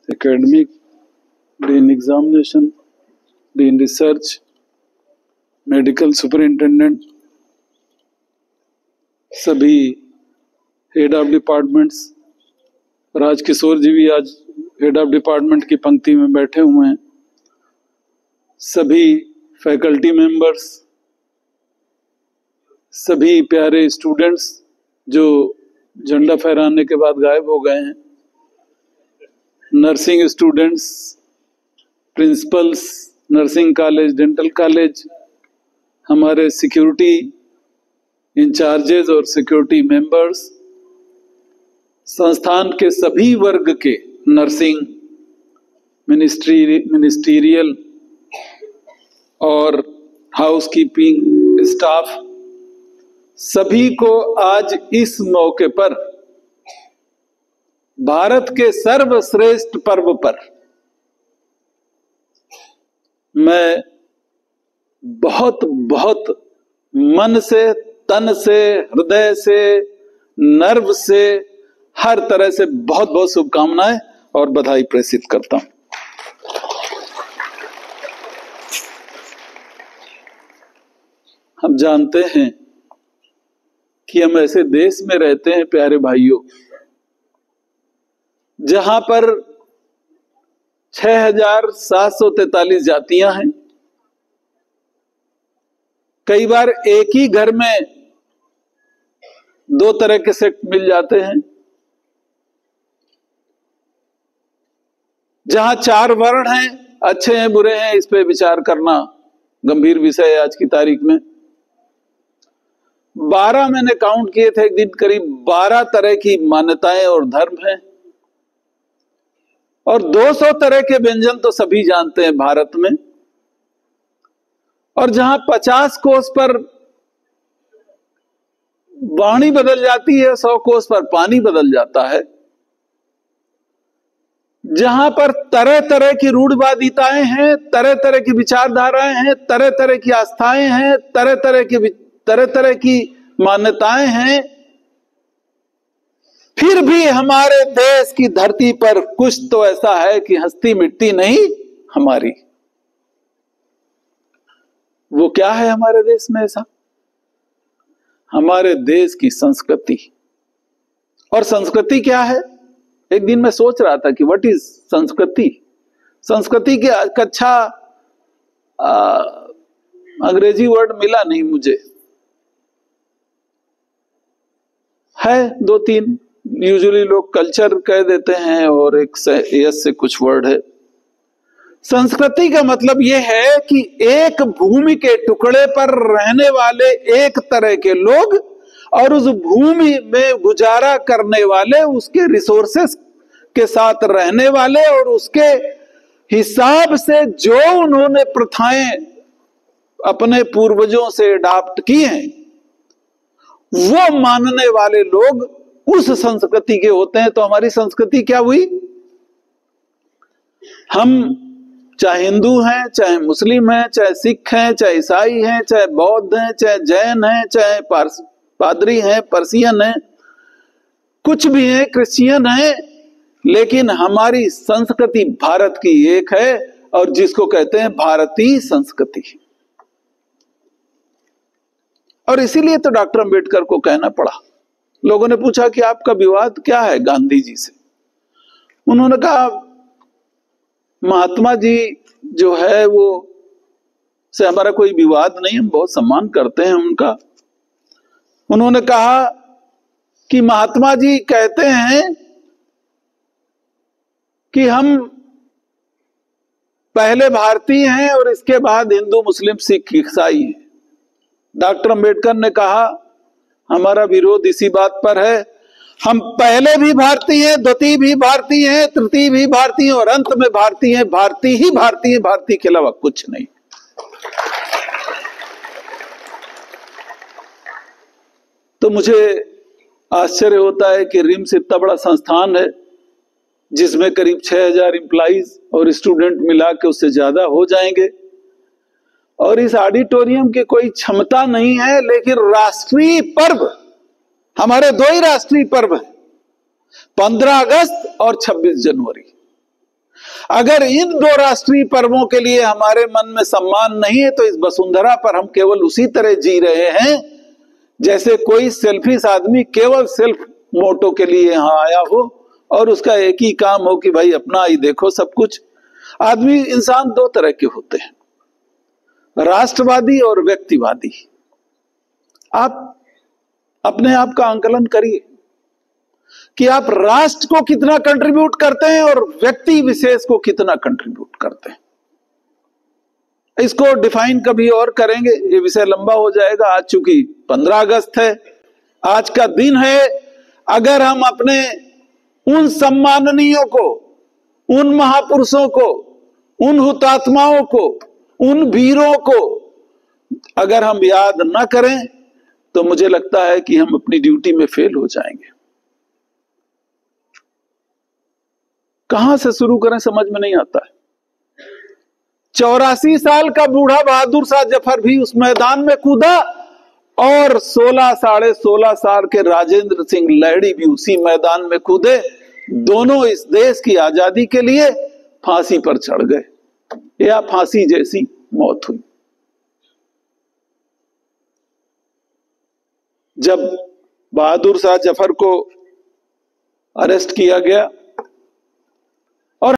academic, dean examination, dean research, medical superintendent, सभी head of departments, Rajkishore जी भी आज head of department की पंक्ति में बैठे हुए हैं, सभी फैकल्टी मेंबर्स, सभी प्यारे स्टूडेंट्स जो झंडा फहराने के बाद गायब हो गए हैं, nursing students, principles, nursing college, dental college, हमारे सिक्योरिटी इंचार्जेस और सिक्योरिटी मेंबर्स, संस्थान के सभी वर्ग के नर्सिंग, मिनिस्ट्रियल और हाउसकीपिंग स्टाफ, सभी को आज इस मौके पर भारत के सर्वश्रेष्ठ पर्व पर मैं बहुत बहुत मन से, तन से, हृदय से, नर्व से, हर तरह से बहुत बहुत शुभकामनाएं और बधाई प्रेषित करता हूं। हम जानते हैं कि हम ऐसे देश में रहते हैं प्यारे भाइयों, जहां पर 6,743 जातियां हैं। कई बार एक ही घर में 2 तरह के सेक्ट मिल जाते हैं। जहां 4 वर्ण हैं, अच्छे हैं बुरे हैं, इस पे विचार करना गंभीर विषय है आज की तारीख में। 12 मैंने काउंट किए थे एक दिन, करीब 12 तरह की मान्यताएं और धर्म हैं, और 200 तरह के व्यंजन तो सभी जानते हैं भारत में। और जहां 50 कोस पर वाणी बदल जाती है, 100 कोस पर पानी बदल जाता है, जहां पर तरह तरह की रूढ़वादिताएं हैं, तरह तरह की विचारधाराएं हैं, तरह तरह की आस्थाएं हैं, तरह तरह की मान्यताएं हैं, फिर भी हमारे देश की धरती पर कुछ तो ऐसा है कि हस्ती मिट्टी नहीं हमारी। वो क्या है हमारे देश में ऐसा? हमारे देश की संस्कृति। और संस्कृति क्या है? एक दिन मैं सोच रहा था कि व्हाट इज संस्कृति। संस्कृति की अच्छा अंग्रेजी वर्ड मिला नहीं मुझे, है 2-3, यूजुअली लोग कल्चर कह देते हैं और एक से एस से कुछ वर्ड है। संस्कृति का मतलब यह है कि एक भूमि के टुकड़े पर रहने वाले एक तरह के लोग और उस भूमि में गुजारा करने वाले, उसके रिसोर्सेस के साथ रहने वाले और उसके हिसाब से जो उन्होंने प्रथाएं अपने पूर्वजों से अडॉप्ट की हैं, वो मानने वाले लोग उस संस्कृति के होते हैं। तो हमारी संस्कृति क्या हुई? हम चाहे हिंदू हैं, चाहे मुस्लिम हैं, चाहे सिख हैं, चाहे ईसाई हैं, चाहे बौद्ध हैं, चाहे जैन हैं, चाहे पादरी हैं, पर्सियन हैं, कुछ भी हैं, क्रिश्चियन हैं, लेकिन हमारी संस्कृति भारत की एक है और जिसको कहते हैं भारतीय संस्कृति। और इसीलिए तो डॉक्टर अंबेडकर को कहना पड़ा। लोगों ने पूछा कि आपका विवाद क्या है गांधी जी से? उन्होंने कहा महात्मा जी जो है वो से हमारा कोई विवाद नहीं, हम बहुत सम्मान करते हैं उनका। उन्होंने कहा कि महात्मा जी कहते हैं कि हम पहले भारतीय हैं और इसके बाद हिंदू, मुस्लिम, सिख, ईसाई हैं। डॉक्टर अंबेडकर ने कहा हमारा विरोध इसी बात पर है, हम पहले भी भारतीय हैं, द्वितीय भी भारतीय हैं, तृतीय भी भारतीय हैं और अंत में भारतीय हैं। भारतीय ही भारतीय है, भारतीय के अलावा कुछ नहीं। तो मुझे आश्चर्य होता है कि रिम्स इतना बड़ा संस्थान है जिसमें करीब 6,000 एम्प्लॉइज और स्टूडेंट मिला के उससे ज्यादा हो जाएंगे, और इस ऑडिटोरियम की कोई क्षमता नहीं है, लेकिन राष्ट्रीय पर्व, हमारे 2 ही राष्ट्रीय पर्व हैं, 15 अगस्त और 26 जनवरी। अगर इन दो राष्ट्रीय पर्वों के लिए हमारे मन में सम्मान नहीं है तो इस वसुंधरा पर हम केवल उसी तरह जी रहे हैं जैसे कोई सेल्फिश आदमी केवल सेल्फ मोटो के लिए यहां आया हो और उसका एक ही काम हो कि भाई अपना ही देखो सब कुछ। आदमी इंसान दो तरह के होते हैं, राष्ट्रवादी और व्यक्तिवादी। आप अपने आप का आंकलन करिए कि आप राष्ट्र को कितना कंट्रीब्यूट करते हैं और व्यक्ति विशेष को कितना कंट्रीब्यूट करते हैं। इसको डिफाइन कभी और करेंगे, ये विषय लंबा हो जाएगा। आज चूंकि 15 अगस्त है, आज का दिन है, अगर हम अपने उन सम्माननीयों को, उन महापुरुषों को, उन हुतात्माओं को, उन वीरों को अगर हम याद न करें तो मुझे लगता है कि हम अपनी ड्यूटी में फेल हो जाएंगे। कहां से शुरू करें समझ में नहीं आता है। 84 साल का बूढ़ा बहादुर शाह जफर भी उस मैदान में कूदा और 16 साल के राजेंद्र सिंह लहड़ी भी उसी मैदान में कूदे। दोनों इस देश की आजादी के लिए फांसी पर चढ़ गए या फांसी जैसी मौत हुई। जब बहादुर शाह जफर को अरेस्ट किया गया